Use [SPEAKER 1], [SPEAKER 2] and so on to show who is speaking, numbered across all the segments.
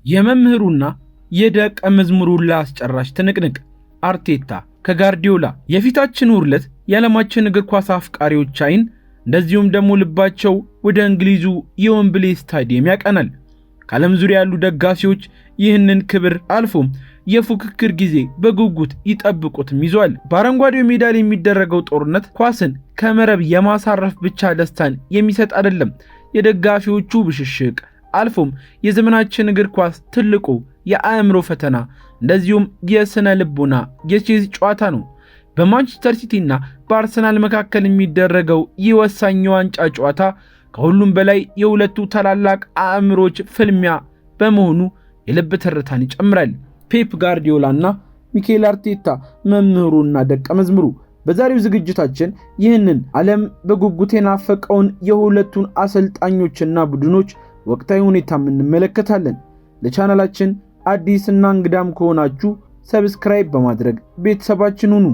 [SPEAKER 1] የመምህሩና የደቀ መዝሙሩ ላስጨራሽ ትንቅንቅ አርቴታ ከጋርዲዮላ የፊታችን ውርለት የዓለማችን እግር ኳስ አፍቃሪዎች አይን እንደዚሁም ደግሞ ልባቸው ወደ እንግሊዙ የዌምብሌ ስታዲየም ያቀናል። ከዓለም ዙሪያ ያሉ ደጋፊዎች ይህንን ክብር አልፎም የፉክክር ጊዜ በጉጉት ይጠብቁትም ይዟል። በአረንጓዴው ሜዳ ላይ የሚደረገው ጦርነት ኳስን ከመረብ የማሳረፍ ብቻ ደስታን የሚሰጥ አይደለም። የደጋፊዎቹ ብሽሽቅ አልፎም የዘመናችን እግር ኳስ ትልቁ የአእምሮ ፈተና እንደዚሁም የስነ ልቦና የቼዝ ጨዋታ ነው። በማንቸስተር ሲቲ እና በአርሰናል መካከል የሚደረገው ይህ ወሳኝ ዋንጫ ጨዋታ ከሁሉም በላይ የሁለቱ ታላላቅ አእምሮች ፍልሚያ በመሆኑ የልብ ትርታን ይጨምራል። ፔፕ ጋርዲዮላ እና ሚኬል አርቴታ መምህሩና ደቀ መዝሙሩ። በዛሬው ዝግጅታችን ይህንን ዓለም በጉጉት የናፈቀውን የሁለቱን አሰልጣኞችና ቡድኖች ወቅታዊ ሁኔታም እንመለከታለን። ለቻናላችን አዲስና እንግዳም ከሆናችሁ ሰብስክራይብ በማድረግ ቤተሰባችን ሁኑ።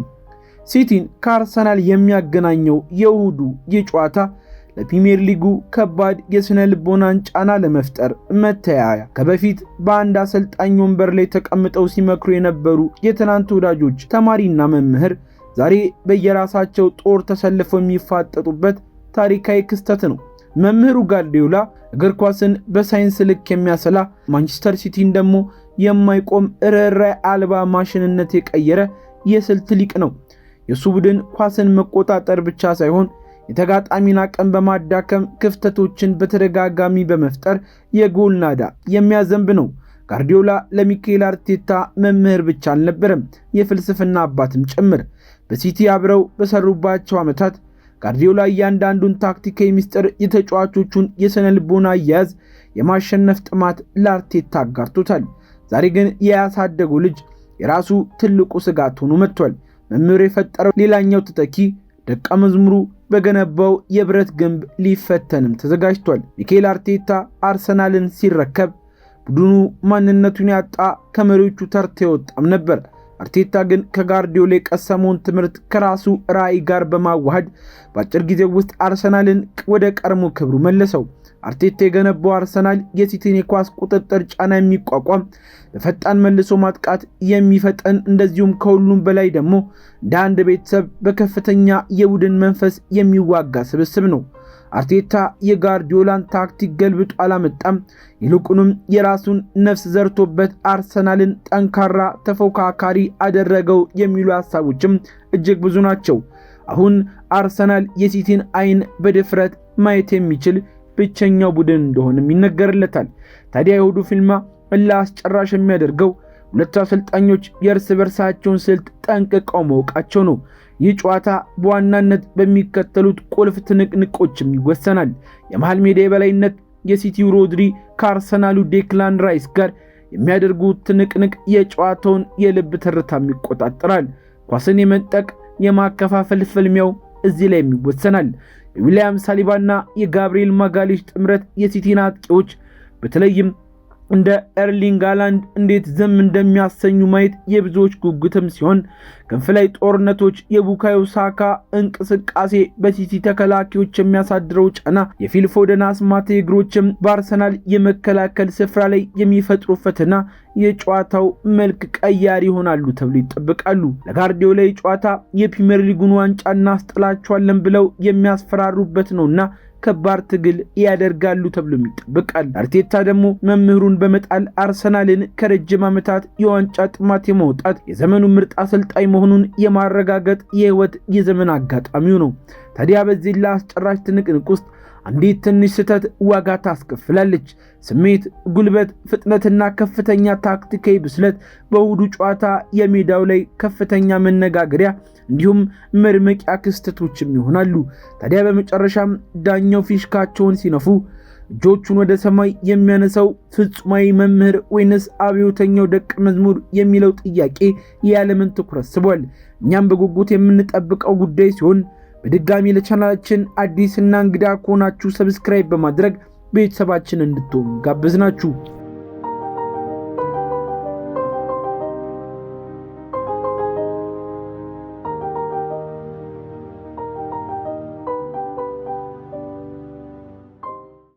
[SPEAKER 1] ሲቲን ከአርሰናል የሚያገናኘው የእሁዱ የጨዋታ ለፕሪሚየር ሊጉ ከባድ የስነ ልቦናን ጫና ለመፍጠር መተያያ ከበፊት በአንድ አሰልጣኝ ወንበር ላይ ተቀምጠው ሲመክሩ የነበሩ የትናንት ወዳጆች ተማሪና መምህር ዛሬ በየራሳቸው ጦር ተሰልፈው የሚፋጠጡበት ታሪካዊ ክስተት ነው። መምህሩ ጋርዲዮላ እግር ኳስን በሳይንስ ልክ የሚያሰላ፣ ማንቸስተር ሲቲን ደግሞ የማይቆም ርኅራኄ አልባ ማሽንነት የቀየረ የስልት ሊቅ ነው። የሱ ቡድን ኳስን መቆጣጠር ብቻ ሳይሆን የተጋጣሚን አቅም በማዳከም ክፍተቶችን በተደጋጋሚ በመፍጠር የጎል ናዳ የሚያዘንብ ነው። ጋርዲዮላ ለሚኬል አርቴታ መምህር ብቻ አልነበረም፣ የፍልስፍና አባትም ጭምር። በሲቲ አብረው በሰሩባቸው ዓመታት ጋርዲዮላ እያንዳንዱን ታክቲካዊ ሚስጥር፣ የተጫዋቾቹን የስነ ልቦና አያያዝ፣ የማሸነፍ ጥማት ለአርቴታ አጋርቶታል። ዛሬ ግን ያሳደገው ልጅ የራሱ ትልቁ ስጋት ሆኖ መጥቷል። መምህሩ የፈጠረው ሌላኛው ተተኪ ደቀ መዝሙሩ በገነባው የብረት ግንብ ሊፈተንም ተዘጋጅቷል። ሚኬል አርቴታ አርሰናልን ሲረከብ ቡድኑ ማንነቱን ያጣ ከመሪዎቹ ተርታ የወጣም ነበር። አርቴታ ግን ከጋርዲዮላ የቀሰመውን ትምህርት ከራሱ ራዕይ ጋር በማዋሃድ በአጭር ጊዜ ውስጥ አርሰናልን ወደ ቀድሞ ክብሩ መለሰው። አርቴታ የገነባው አርሰናል የሲቲን የኳስ ቁጥጥር ጫና የሚቋቋም፣ በፈጣን መልሶ ማጥቃት የሚፈጠን፣ እንደዚሁም ከሁሉም በላይ ደግሞ እንደ አንድ ቤተሰብ በከፍተኛ የቡድን መንፈስ የሚዋጋ ስብስብ ነው። አርቴታ የጋርዲዮላን ታክቲክ ገልብጦ አላመጣም። ይልቁንም የራሱን ነፍስ ዘርቶበት አርሰናልን ጠንካራ ተፎካካሪ አደረገው የሚሉ ሐሳቦችም እጅግ ብዙ ናቸው። አሁን አርሰናል የሲቲን አይን በድፍረት ማየት የሚችል ብቸኛው ቡድን እንደሆነም ይነገርለታል። ታዲያ የእሁዱ ፊልማ አስጨራሽ የሚያደርገው ሁለቱ አሰልጣኞች የእርስ በርሳቸውን ስልት ጠንቅቀው ማወቃቸው ነው። ይህ ጨዋታ በዋናነት በሚከተሉት ቁልፍ ትንቅንቆችም ይወሰናል። የመሃል ሜዳ የበላይነት፣ የሲቲው ሮድሪ ከአርሰናሉ ዴክላን ራይስ ጋር የሚያደርጉት ትንቅንቅ የጨዋታውን የልብ ትርታም ይቆጣጠራል። ኳስን የመንጠቅ የማከፋፈል ፍልሚያው እዚህ ላይ ይወሰናል። የዊሊያም ሳሊባና የጋብሪኤል ማጋሌሽ ጥምረት የሲቲን አጥቂዎች በተለይም እንደ ኤርሊንግ ሃላንድ እንዴት ዝም እንደሚያሰኙ ማየት የብዙዎች ጉጉትም ሲሆን፣ ክንፍ ላይ ጦርነቶች፣ የቡካዮ ሳካ እንቅስቃሴ፣ በሲቲ ተከላካዮች የሚያሳድረው ጫና፣ የፊል ፎደን አስማት እግሮችም በአርሰናል የመከላከል ስፍራ ላይ የሚፈጥሩ ፈተና የጨዋታው መልክ ቀያሪ ይሆናሉ ተብሎ ይጠበቃሉ። ለጋርዲዮላ ጨዋታ የፕሪሚየር ሊጉን ዋንጫ እናስጥላቸዋለን ብለው የሚያስፈራሩበት ነውና ከባድ ትግል ያደርጋሉ ተብሎ ይጠበቃል። አርቴታ ደግሞ መምህሩን በመጣል አርሰናልን ከረጅም ዓመታት የዋንጫ ጥማት የማውጣት የዘመኑ ምርጥ አሰልጣኝ መሆኑን የማረጋገጥ የህይወት የዘመን አጋጣሚው ነው። ታዲያ በዚህ ለአስጨራሽ ትንቅንቅ ውስጥ አንዲት ትንሽ ስህተት ዋጋ ታስከፍላለች። ስሜት፣ ጉልበት፣ ፍጥነትና ከፍተኛ ታክቲካዊ ብስለት በእሁዱ ጨዋታ የሜዳው ላይ ከፍተኛ መነጋገሪያ እንዲሁም መርመቂያ ክስተቶችም ይሆናሉ። ታዲያ በመጨረሻም ዳኛው ፊሽካቸውን ሲነፉ እጆቹን ወደ ሰማይ የሚያነሳው ፍጹማዊ መምህር ወይንስ አብዮተኛው ደቀ መዝሙር የሚለው ጥያቄ የዓለምን ትኩረት ስቧል። እኛም በጉጉት የምንጠብቀው ጉዳይ ሲሆን በድጋሚ ለቻናላችን አዲስና እንግዳ ከሆናችሁ ሰብስክራይብ በማድረግ ቤተሰባችን እንድትሆኑ ጋበዝናችሁ።